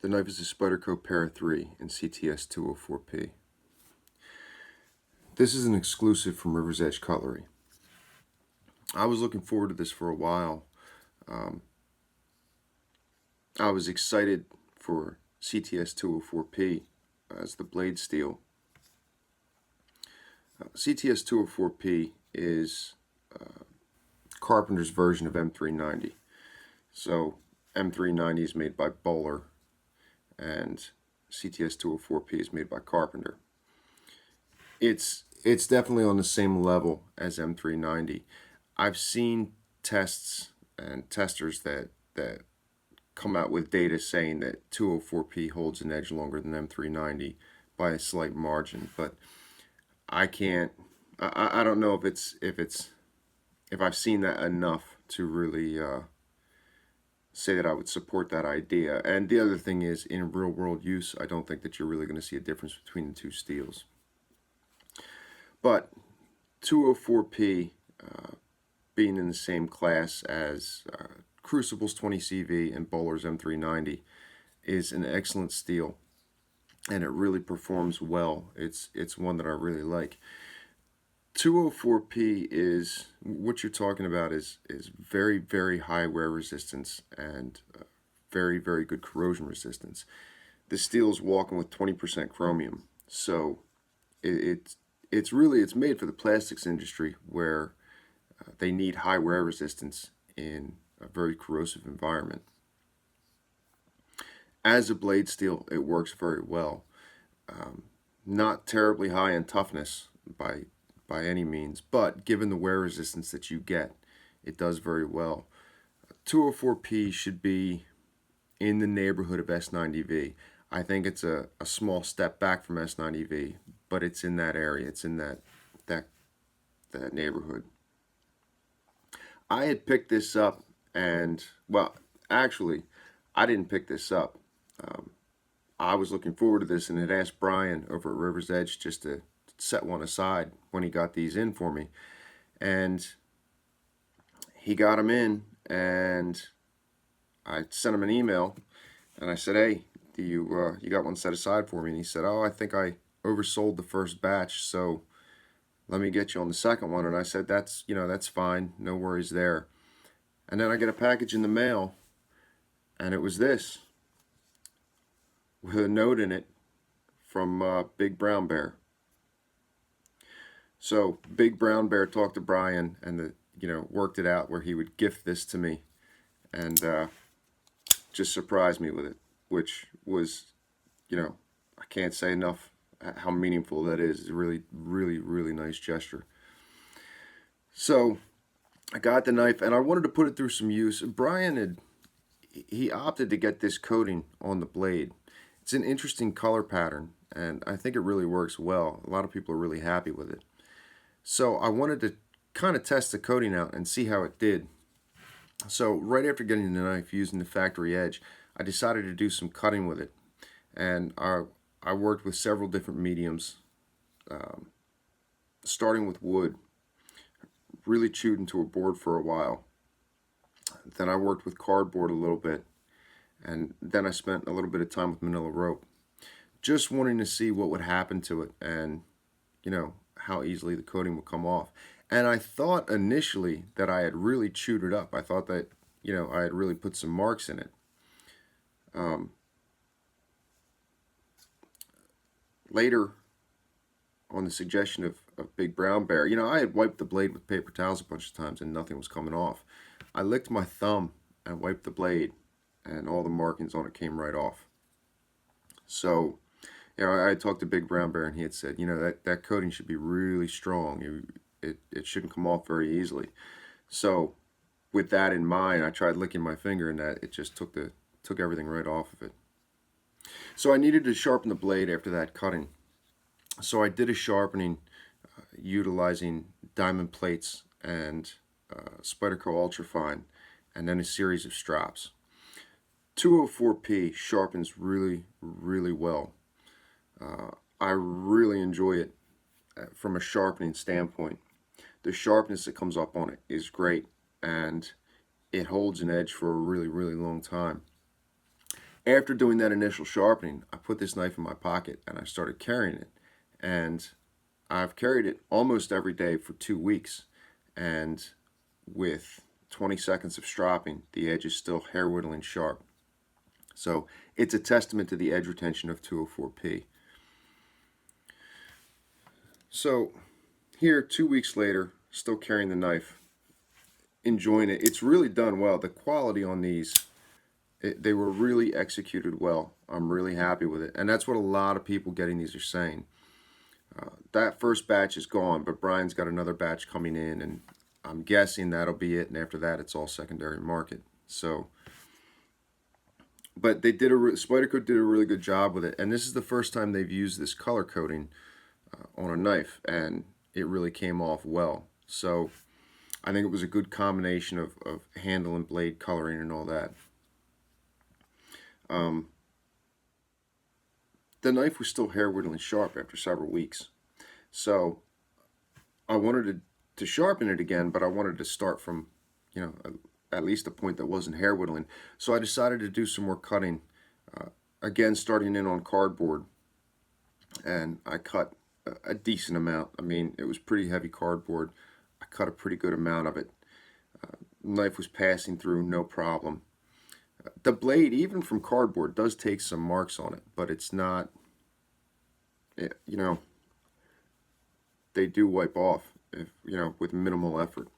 The knife is a Spyderco Para 3 in CTS 204P. This is an exclusive from River's Edge Cutlery. I was looking forward to this for a while. I was excited for CTS 204P as the blade steel. CTS 204P is Carpenter's version of M390. So M390 is made by Bowler and CTS 204P is made by Carpenter. It's definitely on the same level as M390. I've seen tests and testers that come out with data saying that 204P holds an edge longer than M390 by a slight margin, but I don't know if I've seen that enough to really say that I would support that idea. And the other thing is, in real world use, I don't think that you're really going to see a difference between the two steels. But 204P being in the same class as Crucible's 20CV and Bowler's M390 is an excellent steel, and it really performs well. It's one that I really like. 204P is what you're talking about is very, very high wear resistance and very, very good corrosion resistance. The steel is walking with 20% chromium, so it's made for the plastics industry where they need high wear resistance in a very corrosive environment. As a blade steel, it works very well. Not terribly high in toughness by any means, but given the wear resistance that you get, it does very well. 204P should be in the neighborhood of S90V. I think it's a small step back from S90V, but it's in that area. It's in that neighborhood. I had picked this up, and well, actually, I didn't pick this up. I was looking forward to this and had asked Brian over at River's Edge just to set one aside when he got these in for me, and he got them in, and I sent him an email and I said, hey, do you got one set aside for me? And he said, oh, I think I oversold the first batch, so let me get you on the second one. And I said, that's fine, no worries there. And then I get a package in the mail, and it was this with a note in it from Big Brown Bear. So Big Brown Bear talked to Brian and worked it out where he would gift this to me and just surprised me with it, which was, I can't say enough how meaningful that is. It's a really, really, really nice gesture. So I got the knife and I wanted to put it through some use. Brian he opted to get this coating on the blade. It's an interesting color pattern, and I think it really works well. A lot of people are really happy with it. So I wanted to kind of test the coating out and see how it did. So right after getting the knife using the factory edge, I decided to do some cutting with it. And I worked with several different mediums, starting with wood. Really chewed into a board for a while. Then I worked with cardboard a little bit. And then I spent a little bit of time with manila rope. Just wanting to see what would happen to it and, how easily the coating would come off. And I thought initially that I had really chewed it up. I thought that, I had really put some marks in it. Later, on the suggestion of Big Brown Bear, I had wiped the blade with paper towels a bunch of times and nothing was coming off. I licked my thumb and wiped the blade, and all the markings on it came right off. So, I talked to Big Brown Bear, and he had said, that coating should be really strong. It shouldn't come off very easily. So, with that in mind, I tried licking my finger, and it just took everything right off of it. So I needed to sharpen the blade after that cutting. So I did a sharpening utilizing diamond plates and Spyderco Ultrafine, and then a series of straps. 204P sharpens really, really well. I really enjoy it from a sharpening standpoint. The sharpness that comes up on it is great, and it holds an edge for a really, really long time. After doing that initial sharpening, I put this knife in my pocket and I started carrying it. And I've carried it almost every day for 2 weeks. And with 20 seconds of stropping, the edge is still hair whittling sharp. So it's a testament to the edge retention of 204P. So here, 2 weeks later, still carrying the knife, enjoying it. It's really done well. The quality on these, they were really executed well. I'm really happy with it. And that's what a lot of people getting these are saying. That first batch is gone, but Brian's got another batch coming in, and I'm guessing that'll be it. And after that, it's all secondary market. So, but they did Spyderco did a really good job with it. And this is the first time they've used this color coating on a knife, and it really came off well. So I think it was a good combination of handle and blade coloring and all that. The knife was still hair whittling sharp after several weeks. So I wanted to sharpen it again, but I wanted to start from, at least a point that wasn't hair whittling. So I decided to do some more cutting, again starting in on cardboard, and I cut a decent amount. I mean, it was pretty heavy cardboard. I cut a pretty good amount of it. Knife was passing through no problem. The blade, even from cardboard, does take some marks on it, but it's not, they do wipe off, with minimal effort.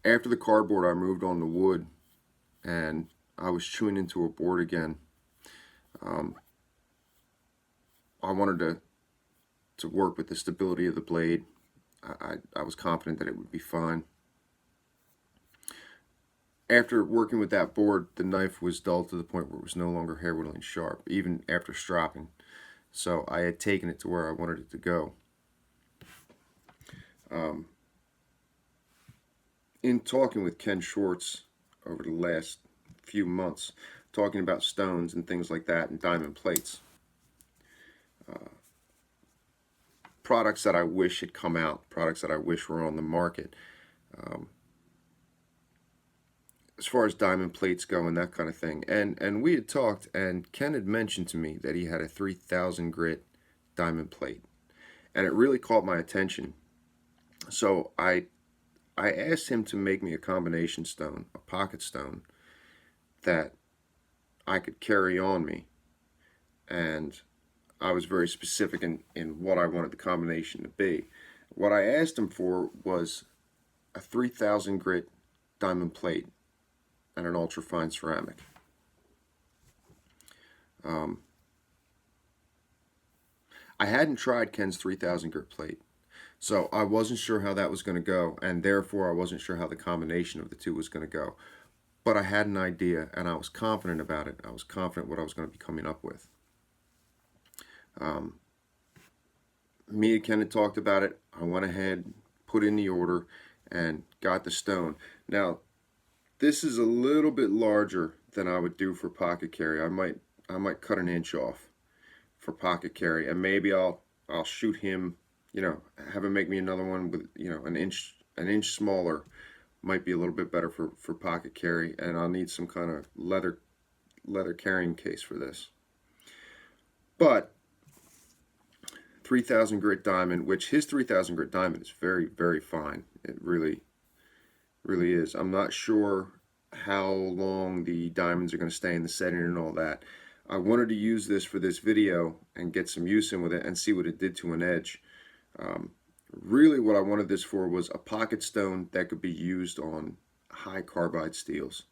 After the cardboard, I moved on to wood, and I was chewing into a board again. I wanted to work with the stability of the blade. I was confident that it would be fine. After working with that board, the knife was dull to the point where it was no longer hair whittling sharp, even after stropping. So I had taken it to where I wanted it to go. In talking with Ken Schwartz over the last few months, talking about stones and things like that and diamond plates, products that I wish had come out, products that I wish were on the market, as far as diamond plates go and that kind of thing. And we had talked, and Ken had mentioned to me that he had a 3000 grit diamond plate, and it really caught my attention. So I asked him to make me a combination stone, a pocket stone, that I could carry on me. And I was very specific in what I wanted the combination to be. What I asked him for was a 3000 grit diamond plate and an ultra-fine ceramic. I hadn't tried Ken's 3000 grit plate, so I wasn't sure how that was going to go, and therefore I wasn't sure how the combination of the two was going to go. But I had an idea, and I was confident about it. I was confident what I was going to be coming up with. Me and Ken had talked about it. I went ahead, put in the order, and got the stone. Now, this is a little bit larger than I would do for pocket carry. I might cut an inch off for pocket carry, and maybe I'll shoot him, have him make me another one with, an inch smaller. Might be a little bit better for pocket carry, and I'll need some kind of leather carrying case for this. But 3000 grit diamond, which his 3000 grit diamond is very, very fine. It really is. I'm not sure how long the diamonds are going to stay in the setting and all that. I wanted to use this for this video and get some use in with it and see what it did to an edge. Really what I wanted this for was a pocket stone that could be used on high carbide steels,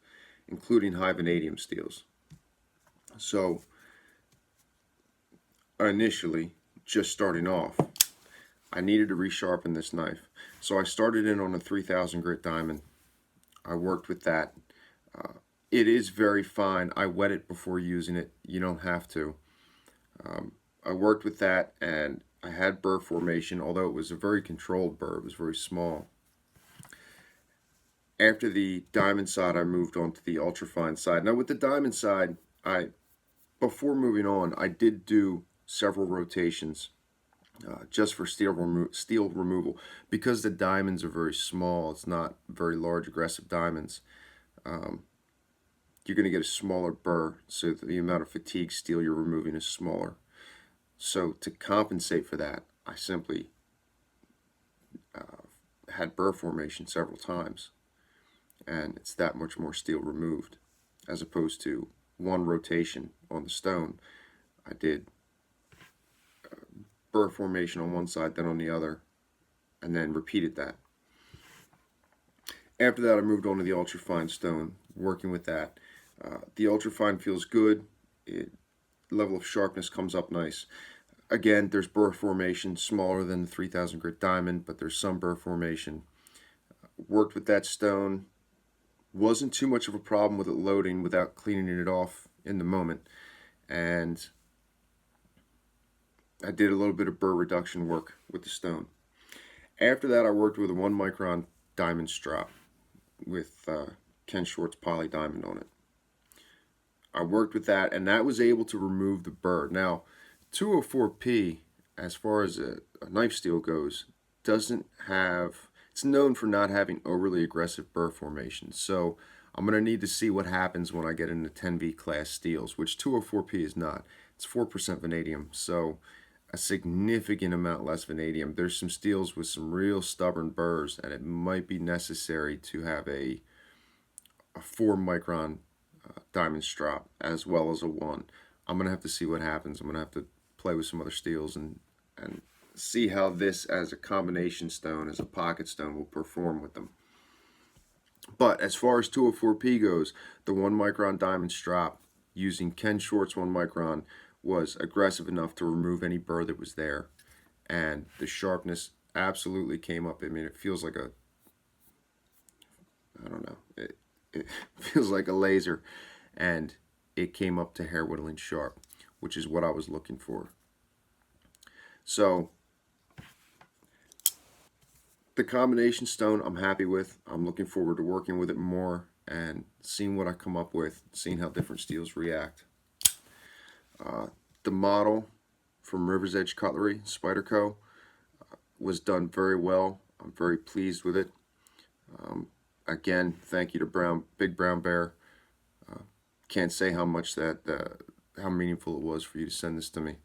including high vanadium steels. So initially, just starting off, I needed to resharpen this knife. So I started in on a 3000 grit diamond. I worked with that. It is very fine. I wet it before using it. You don't have to. I worked with that, and I had burr formation, although it was a very controlled burr. It was very small. After the diamond side, I moved on to the ultrafine side. Now with the diamond side, before moving on, I did do several rotations just for steel removal. Because the diamonds are very small, it's not very large aggressive diamonds. you're going to get a smaller burr, so the amount of fatigue steel you're removing is smaller. So to compensate for that, I simply had burr formation several times, and it's that much more steel removed, as opposed to one rotation on the stone. I did burr formation on one side, then on the other, and then repeated that. After that, I moved on to the ultrafine stone, working with that. The ultrafine feels good. Level of sharpness comes up nice. Again, there's burr formation, smaller than the 3000 grit diamond, but there's some burr formation. Worked with that stone. Wasn't too much of a problem with it loading without cleaning it off in the moment. And I did a little bit of burr reduction work with the stone. After that, I worked with a 1 micron diamond strop with Ken Schwartz poly diamond on it. I worked with that, and that was able to remove the burr. Now, 204P, as far as a knife steel goes, doesn't have, it's known for not having overly aggressive burr formation. So I'm going to need to see what happens when I get into 10V class steels, which 204P is not. It's 4% vanadium, so a significant amount less vanadium. There's some steels with some real stubborn burrs, and it might be necessary to have a 4 micron diamond strop as well as a 1. I'm going to have to see what happens. I'm going to have to play with some other steels and see how this as a combination stone, as a pocket stone, will perform with them. But as far as 204P goes, the 1 micron diamond strop using Ken Schwartz 1 micron was aggressive enough to remove any burr that was there, and the sharpness absolutely came up. I mean, it feels like a, I don't know, it feels like a laser, and it came up to hair whittling sharp, which is what I was looking for. So the combination stone I'm happy with. I'm looking forward to working with it more and seeing what I come up with, seeing how different steels react. The model from River's Edge Cutlery, Spyderco, was done very well. I'm very pleased with it. Again, thank you to Big Brown Bear. Can't say how much how meaningful it was for you to send this to me.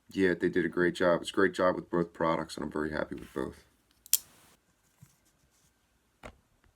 Yeah, they did a great job. It's a great job with both products, and I'm very happy with both.